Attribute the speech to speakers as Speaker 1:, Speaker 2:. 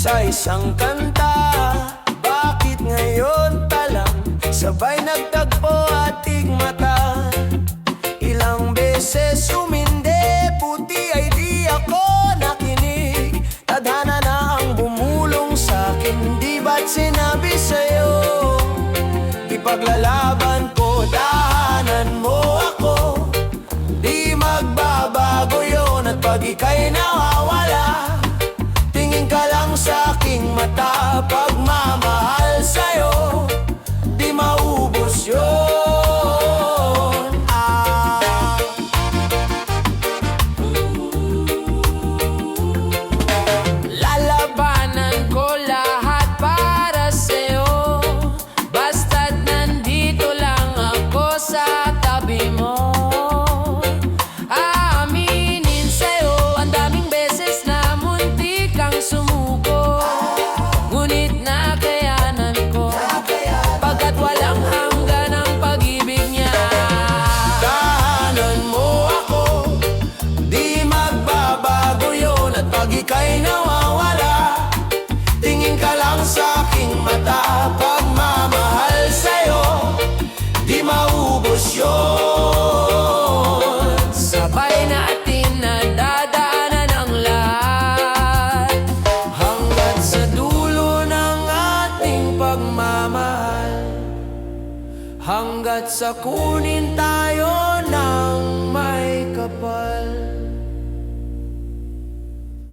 Speaker 1: sa isang kanta. Bakit ngayon palang sabay nagtagpo ating mata? Ilang beses uminde, puti ay di ako nakinig. Tadhana na ang bumulong sa'kin, di ba't sinabi sa'yo? Ipaglalaban ko, dahanan mo ako. Di magbabago yun at pag ika'y nawawala, tingin ka lang sa'king mata. Pagmamahal sa'yo, di maubos yun.
Speaker 2: Lalabanan ko lahat para sa'yo, basta't nandito lang ako sa tabi mo. Aaminin sa'yo, ang daming beses na muntik kang sumuko, ngunit nakayanan ko, pagkat walang hanggan ang pag-ibig niya.
Speaker 1: Dahanan mo ako, di magbabago yun at pag ika'y nawawala, tingin ka lang sa'king mata. Pagmamahal sa'yo, di maubos yun.
Speaker 2: Sabay natin nadadaanan ang lahat,
Speaker 1: Hanggat sa dulo ng ating pagmamahal, hanggat sa kunin tayo